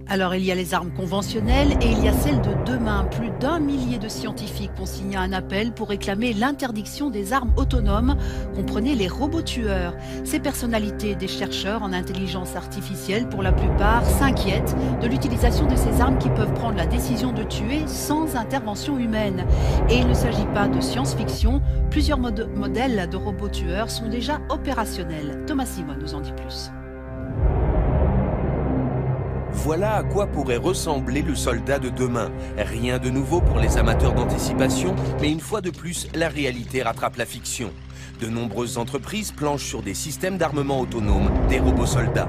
Alors, il y a les armes conventionnelles et il y a celles de demain. Plus d'1 millier de scientifiques ont signé un appel pour réclamer l'interdiction des armes autonomes, comprenez les robots tueurs. Ces personnalités des chercheurs en intelligence artificielle, pour la plupart, s'inquiètent de l'utilisation de ces armes qui peuvent prendre la décision de tuer sans intervention humaine. Et il ne s'agit pas de science-fiction, plusieurs modèles de robots tueurs sont déjà opérationnels. Thomas Simon nous en dit plus. Voilà à quoi pourrait ressembler le soldat de demain. Rien de nouveau pour les amateurs d'anticipation, mais une fois de plus, la réalité rattrape la fiction. De nombreuses entreprises planchent sur des systèmes d'armement autonomes, des robots soldats.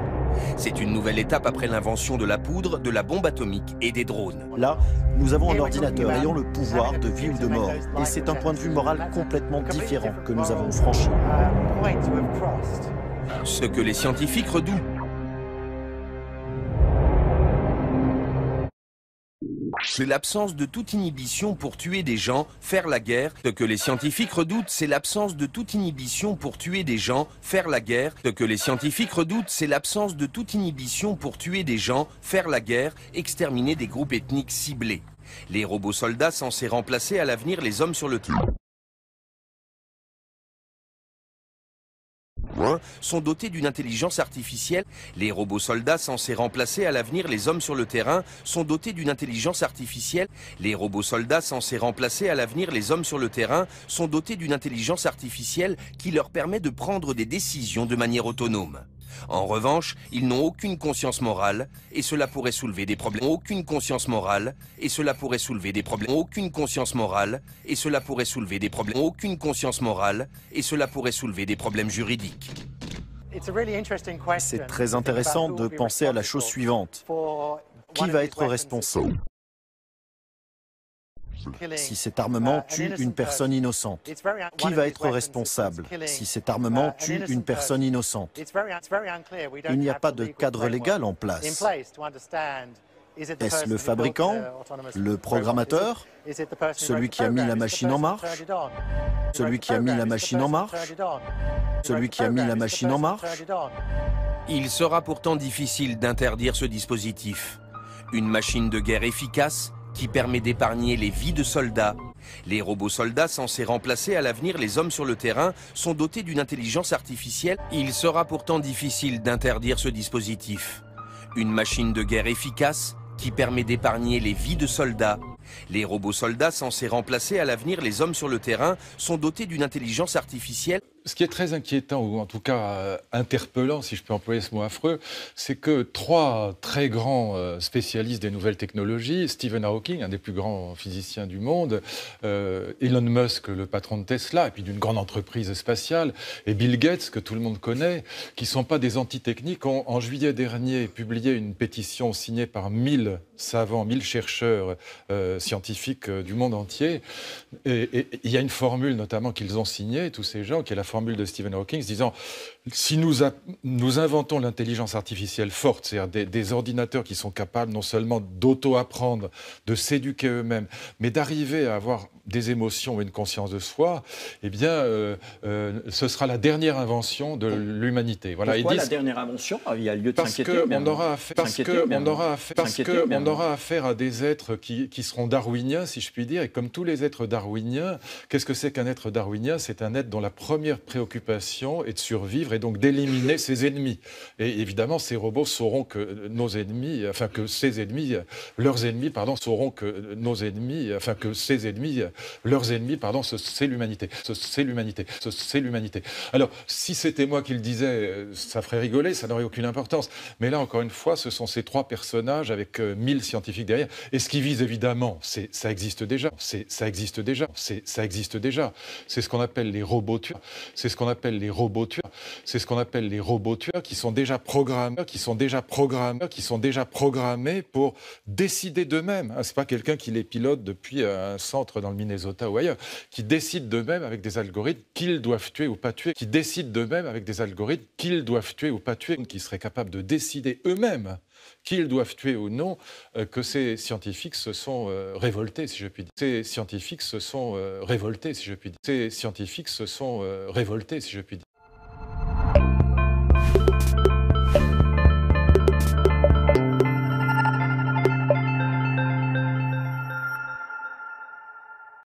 C'est une nouvelle étape après l'invention de la poudre, de la bombe atomique et des drones. Là, nous avons un ordinateur ayant le pouvoir de vie ou de mort. Et c'est un point de vue moral complètement différent que nous avons franchi. Ce que les scientifiques redoutent. C'est l'absence de toute inhibition pour tuer des gens, faire la guerre. Ce que les scientifiques redoutent, c'est l'absence de toute inhibition pour tuer des gens, faire la guerre. Ce que les scientifiques redoutent, c'est l'absence de toute inhibition pour tuer des gens, faire la guerre, exterminer des groupes ethniques ciblés. Les robots soldats censés remplacer à l'avenir les hommes sur le terrain sont dotés d'une intelligence artificielle. Les robots soldats censés remplacer à l'avenir les hommes sur le terrain sont dotés d'une intelligence artificielle. Les robots soldats censés remplacer à l'avenir les hommes sur le terrain sont dotés d'une intelligence artificielle qui leur permet de prendre des décisions de manière autonome. En revanche, ils n'ont aucune conscience morale et cela pourrait soulever des problèmes. Aucune conscience morale et cela pourrait soulever des problèmes. Aucune conscience morale et cela pourrait soulever des problèmes. Aucune conscience morale et cela pourrait soulever des problèmes juridiques. C'est très intéressant de penser à la chose suivante. Qui va être responsable si cet armement tue une personne innocente? Qui va être responsable si cet armement tue une personne innocente? Il n'y a pas de cadre légal en place. Est-ce le fabricant, le programmateur, celui qui a mis la machine en marche, celui qui a mis la machine en marche, celui qui a mis la machine en marche? Il sera pourtant difficile d'interdire ce dispositif. Une machine de guerre efficace qui permet d'épargner les vies de soldats. Les robots soldats censés remplacer à l'avenir les hommes sur le terrain sont dotés d'une intelligence artificielle. Il sera pourtant difficile d'interdire ce dispositif. Une machine de guerre efficace qui permet d'épargner les vies de soldats. Les robots soldats censés remplacer à l'avenir les hommes sur le terrain sont dotés d'une intelligence artificielle. Ce qui est très inquiétant, ou en tout cas interpellant, si je peux employer ce mot affreux, c'est que trois très grands spécialistes des nouvelles technologies, Stephen Hawking, un des plus grands physiciens du monde, Elon Musk, le patron de Tesla, et puis d'une grande entreprise spatiale, et Bill Gates, que tout le monde connaît, qui ne sont pas des antitechniques, ont en juillet dernier publié une pétition signée par 1000 savants, 1000 chercheurs scientifiques du monde entier. Et il y a une formule notamment qu'ils ont signée, tous ces gens, qui est la formule de Stephen Hawking, disant si nous inventons l'intelligence artificielle forte, c'est-à-dire des ordinateurs qui sont capables non seulement d'auto-apprendre, de s'éduquer eux-mêmes, mais d'arriver à avoir des émotions et une conscience de soi, eh bien, ce sera la dernière invention de l'humanité. Voilà. Pourquoi la dernière invention? Il y a lieu de s'inquiéter. Parce qu'on aura affaire à des êtres qui seront darwiniens, si je puis dire, et comme tous les êtres darwiniens, qu'est-ce que c'est qu'un être darwinien? C'est un être dont la première préoccupation est de survivre et donc d'éliminer ses ennemis. Et évidemment, ces robots sauront que nos ennemis, enfin que ces ennemis, leurs ennemis, pardon, sauront que nos ennemis, enfin que ces ennemis, leurs ennemis, pardon, c'est l'humanité. C'est l'humanité. C'est l'humanité. Alors, si c'était moi qui le disais, ça ferait rigoler, ça n'aurait aucune importance. Mais là, encore une fois, ce sont ces trois personnages avec 1000 scientifiques derrière. Et ce qui vise, évidemment, ça existe déjà. Ça existe déjà. Ça existe déjà. C'est ce qu'on appelle les robots tueurs. C'est ce qu'on appelle les robots tueurs. C'est ce qu'on appelle les robots tueurs qui sont déjà programmés, qui sont déjà programmés pour décider d'eux-mêmes. C'est pas quelqu'un qui les pilote depuis un centre dans le Minnesota ou ailleurs, qui décide d'eux-mêmes avec des algorithmes qu'ils doivent tuer ou pas tuer, qui décident d'eux-mêmes avec des algorithmes qu'ils doivent tuer ou pas tuer, qui seraient capables de décider eux-mêmes qu'ils doivent tuer ou non, que ces scientifiques se sont révoltés, si je puis dire. Ces scientifiques se sont révoltés, si je puis dire. Ces scientifiques se sont révoltés, si je puis dire.